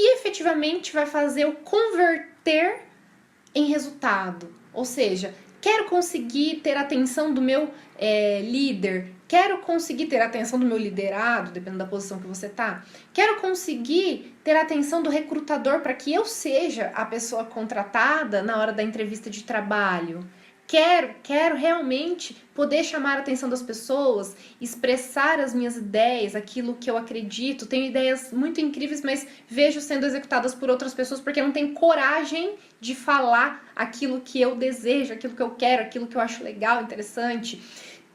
que efetivamente vai fazer eu converter em resultado. Ou seja, quero conseguir ter a atenção do meu líder, quero conseguir ter a atenção do meu liderado, dependendo da posição que você tá, quero conseguir ter a atenção do recrutador para que eu seja a pessoa contratada na hora da entrevista de trabalho. Quero realmente poder chamar a atenção das pessoas, expressar as minhas ideias, aquilo que eu acredito. Tenho ideias muito incríveis, mas vejo sendo executadas por outras pessoas porque não tenho coragem de falar aquilo que eu desejo, aquilo que eu quero, aquilo que eu acho legal, interessante.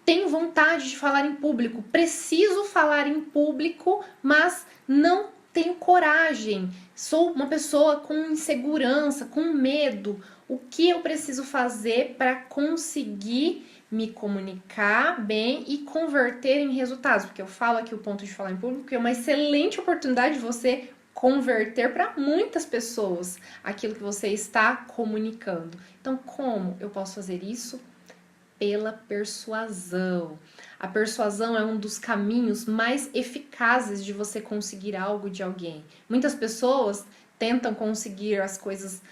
Tenho vontade de falar em público, preciso falar em público, mas não tenho coragem. Sou uma pessoa com insegurança, com medo. O que eu preciso fazer para conseguir me comunicar bem e converter em resultados? Porque eu falo aqui o ponto de falar em público, que é uma excelente oportunidade de você converter para muitas pessoas aquilo que você está comunicando. Então, como eu posso fazer isso? Pela persuasão. A persuasão é um dos caminhos mais eficazes de você conseguir algo de alguém. Muitas pessoas tentam conseguir as coisas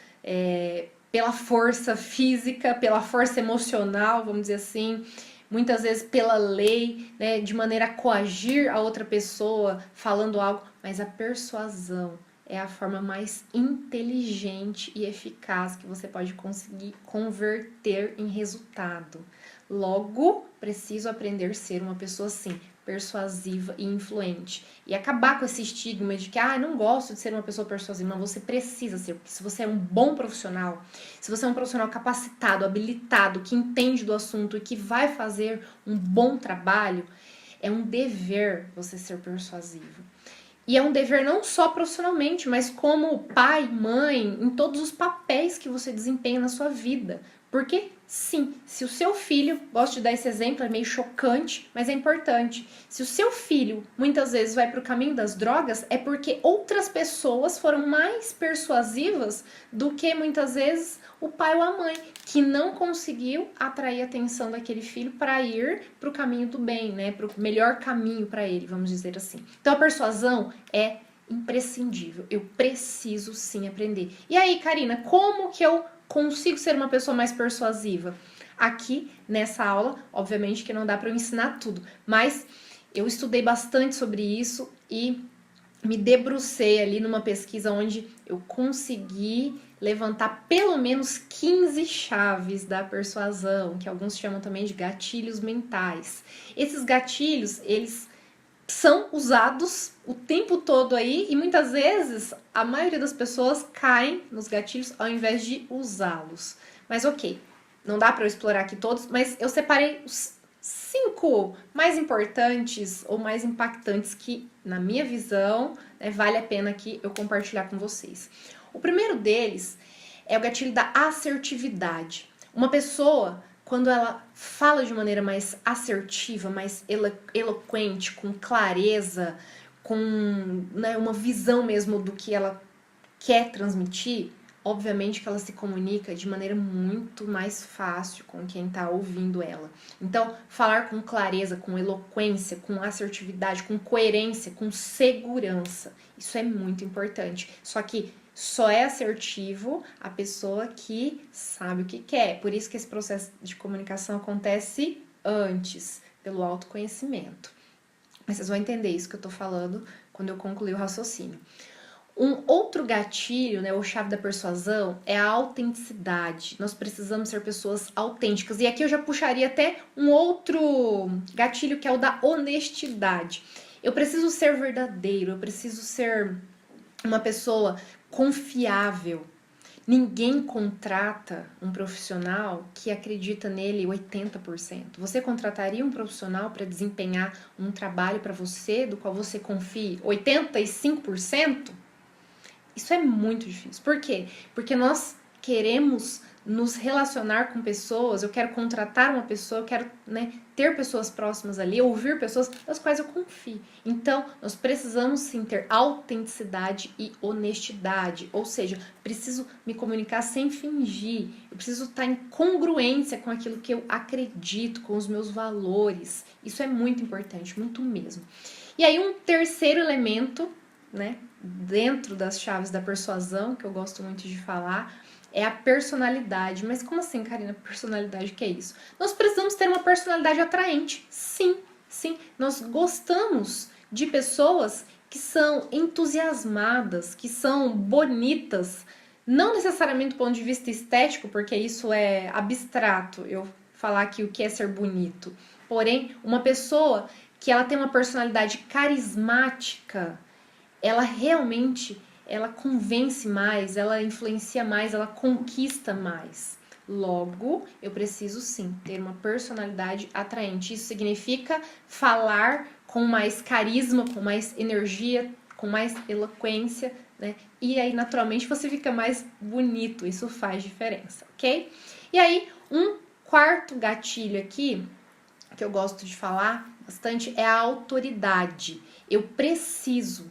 pela força física, pela força emocional, vamos dizer assim, muitas vezes pela lei, né, de maneira a coagir a outra pessoa falando algo, mas a persuasão é a forma mais inteligente e eficaz que você pode conseguir converter em resultado. Logo, preciso aprender a ser uma pessoa assim, persuasiva e influente. E acabar com esse estigma de que, não gosto de ser uma pessoa persuasiva. Não, você precisa ser, porque se você é um bom profissional, se você é um profissional capacitado, habilitado, que entende do assunto e que vai fazer um bom trabalho, é um dever você ser persuasivo. E é um dever não só profissionalmente, mas como pai, mãe, em todos os papéis que você desempenha na sua vida. Porque, sim, se o seu filho, gosto de dar esse exemplo, é meio chocante, mas é importante. Se o seu filho, muitas vezes, vai para o caminho das drogas, é porque outras pessoas foram mais persuasivas do que, muitas vezes, o pai ou a mãe, que não conseguiu atrair a atenção daquele filho para ir para o caminho do bem, né? Para o melhor caminho para ele, vamos dizer assim. Então, a persuasão é imprescindível. Eu preciso, sim, aprender. E aí, Karina, como que eu consigo ser uma pessoa mais persuasiva? Aqui, nessa aula, obviamente que não dá para eu ensinar tudo, mas eu estudei bastante sobre isso e me debrucei ali numa pesquisa onde eu consegui levantar pelo menos 15 chaves da persuasão, que alguns chamam também de gatilhos mentais. Esses gatilhos, eles são usados o tempo todo aí e muitas vezes a maioria das pessoas caem nos gatilhos ao invés de usá-los. Mas ok, não dá para eu explorar aqui todos, mas eu separei os 5 mais importantes ou mais impactantes que, na minha visão, vale a pena aqui eu compartilhar com vocês. O primeiro deles é o gatilho da assertividade. Uma pessoa, quando ela fala de maneira mais assertiva, mais eloquente, com clareza, com uma visão mesmo do que ela quer transmitir, obviamente que ela se comunica de maneira muito mais fácil com quem está ouvindo ela. Então, falar com clareza, com eloquência, com assertividade, com coerência, com segurança, isso é muito importante. Só que só é assertivo a pessoa que sabe o que quer. Por isso que esse processo de comunicação acontece antes, pelo autoconhecimento. Mas vocês vão entender isso que eu tô falando quando eu concluir o raciocínio. Um outro gatilho, ou chave da persuasão, é a autenticidade. Nós precisamos ser pessoas autênticas. E aqui eu já puxaria até um outro gatilho, que é o da honestidade. Eu preciso ser verdadeiro, eu preciso ser uma pessoa confiável. Ninguém contrata um profissional que acredita nele 80%. Você contrataria um profissional para desempenhar um trabalho para você, do qual você confie 85%? Isso é muito difícil. Por quê? Porque nós queremos nos relacionar com pessoas, eu quero contratar uma pessoa, eu quero ter pessoas próximas ali, ouvir pessoas das quais eu confio. Então, nós precisamos sim ter autenticidade e honestidade, ou seja, preciso me comunicar sem fingir, eu preciso estar em congruência com aquilo que eu acredito, com os meus valores. Isso é muito importante, muito mesmo. E aí um terceiro elemento, dentro das chaves da persuasão, que eu gosto muito de falar, é a personalidade. Mas como assim, Karina, personalidade, o que é isso? Nós precisamos ter uma personalidade atraente. Sim, sim. Nós gostamos de pessoas que são entusiasmadas, que são bonitas, não necessariamente do ponto de vista estético, porque isso é abstrato, eu falar aqui o que é ser bonito. Porém, uma pessoa que ela tem uma personalidade carismática, ela realmente, ela convence mais, ela influencia mais, ela conquista mais. Logo, eu preciso sim ter uma personalidade atraente. Isso significa falar com mais carisma, com mais energia, com mais eloquência, né? E aí, naturalmente, você fica mais bonito. Isso faz diferença, ok? E aí, um quarto gatilho aqui, que eu gosto de falar bastante, é a autoridade. Eu preciso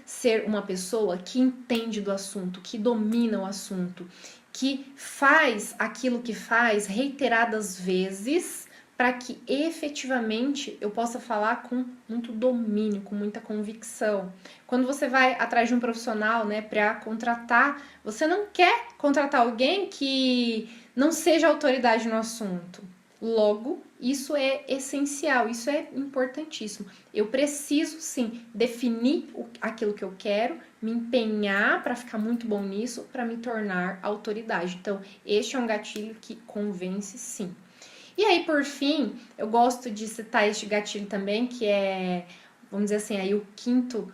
ser uma pessoa que entende do assunto, que domina o assunto, que faz aquilo que faz reiteradas vezes para que efetivamente eu possa falar com muito domínio, com muita convicção. Quando você vai atrás de um profissional, né, para contratar, você não quer contratar alguém que não seja autoridade no assunto. Logo, isso é essencial, isso é importantíssimo. Eu preciso, sim, definir aquilo que eu quero, me empenhar para ficar muito bom nisso, para me tornar autoridade. Então, este é um gatilho que convence, sim. E aí, por fim, eu gosto de citar este gatilho também, que é, vamos dizer assim, aí o quinto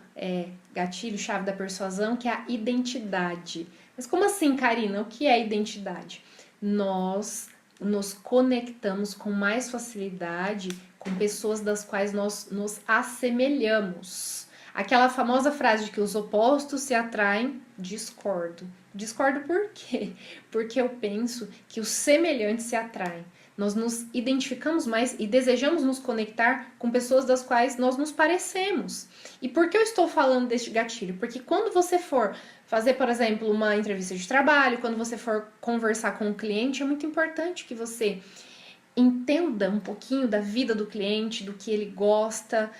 gatilho, chave da persuasão, que é a identidade. Mas como assim, Karina? O que é identidade? Nós nos conectamos com mais facilidade com pessoas das quais nós nos assemelhamos. Aquela famosa frase de que os opostos se atraem, discordo. Discordo por quê? Porque eu penso que os semelhantes se atraem. Nós nos identificamos mais e desejamos nos conectar com pessoas das quais nós nos parecemos. E por que eu estou falando deste gatilho? Porque quando você for fazer, por exemplo, uma entrevista de trabalho, quando você for conversar com um cliente, é muito importante que você entenda um pouquinho da vida do cliente, do que ele gosta,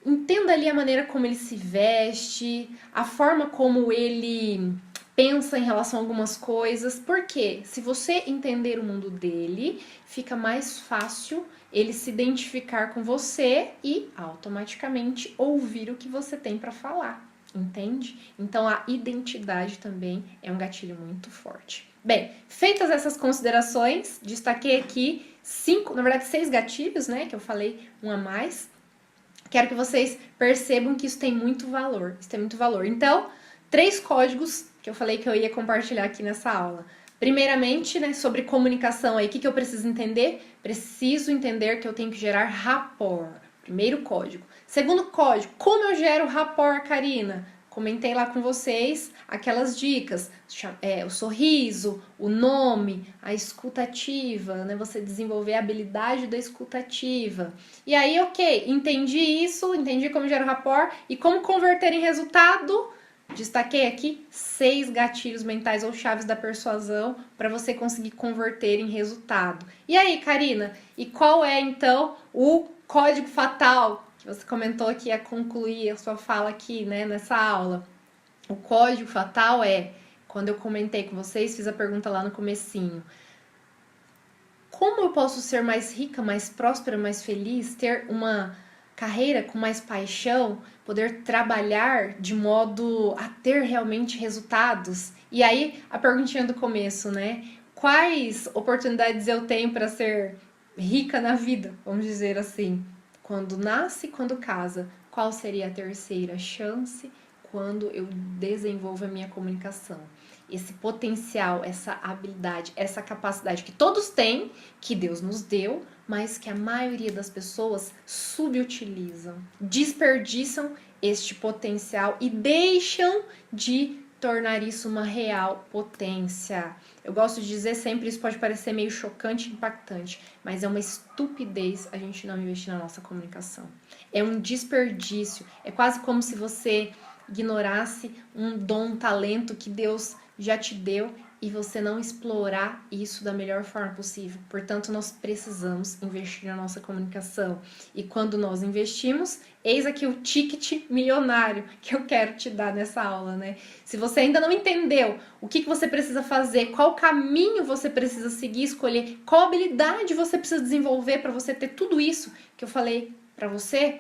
entenda ali a maneira como ele se veste, a forma como ele pensa em relação a algumas coisas, porque se você entender o mundo dele, fica mais fácil ele se identificar com você e automaticamente ouvir o que você tem para falar, entende? Então a identidade também é um gatilho muito forte. Bem, feitas essas considerações, destaquei aqui 6 gatilhos, né, que eu falei um a mais. Quero que vocês percebam que isso tem muito valor, Então, 3 códigos que eu falei que eu ia compartilhar aqui nessa aula. Primeiramente, né, sobre comunicação aí, o que eu preciso entender? Preciso entender que eu tenho que gerar rapport. Primeiro código. Segundo código, como eu gero rapport, Karina? Comentei lá com vocês aquelas dicas, o sorriso, o nome, a escutativa, né? Você desenvolver a habilidade da escutativa. E aí, ok, entendi isso, entendi como gera rapport e como converter em resultado. Destaquei aqui 6 gatilhos mentais ou chaves da persuasão para você conseguir converter em resultado. E aí, Karina, e qual é então o código fatal que você comentou que ia concluir a sua fala aqui, né, nessa aula? O código fatal é, quando eu comentei com vocês, fiz a pergunta lá no comecinho. Como eu posso ser mais rica, mais próspera, mais feliz, ter uma carreira com mais paixão, poder trabalhar de modo a ter realmente resultados? E aí, a perguntinha do começo, né? Quais oportunidades eu tenho para ser rica na vida, vamos dizer assim? Quando nasce, quando casa, qual seria a terceira chance quando eu desenvolvo a minha comunicação? Esse potencial, essa habilidade, essa capacidade que todos têm, que Deus nos deu, mas que a maioria das pessoas subutilizam, desperdiçam este potencial e deixam de tornar isso uma real potência. Eu gosto de dizer sempre, isso pode parecer meio chocante e impactante, mas é uma estupidez a gente não investir na nossa comunicação. É um desperdício, é quase como se você ignorasse um dom, um talento que Deus já te deu e você não explorar isso da melhor forma possível. Portanto, nós precisamos investir na nossa comunicação. E quando nós investimos, eis aqui o ticket milionário que eu quero te dar nessa aula, né? Se você ainda não entendeu o que você precisa fazer, qual caminho você precisa seguir, escolher, qual habilidade você precisa desenvolver para você ter tudo isso que eu falei para você,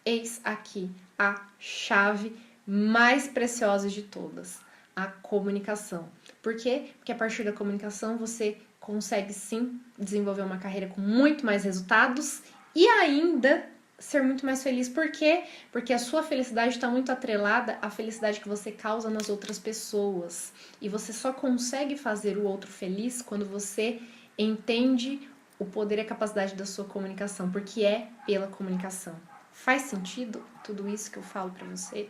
eis aqui a chave mais preciosa de todas, a comunicação. Por quê? Porque a partir da comunicação você consegue sim desenvolver uma carreira com muito mais resultados e ainda ser muito mais feliz. Por quê? Porque a sua felicidade está muito atrelada à felicidade que você causa nas outras pessoas. E você só consegue fazer o outro feliz quando você entende o poder e a capacidade da sua comunicação, porque é pela comunicação. Faz sentido tudo isso que eu falo para você?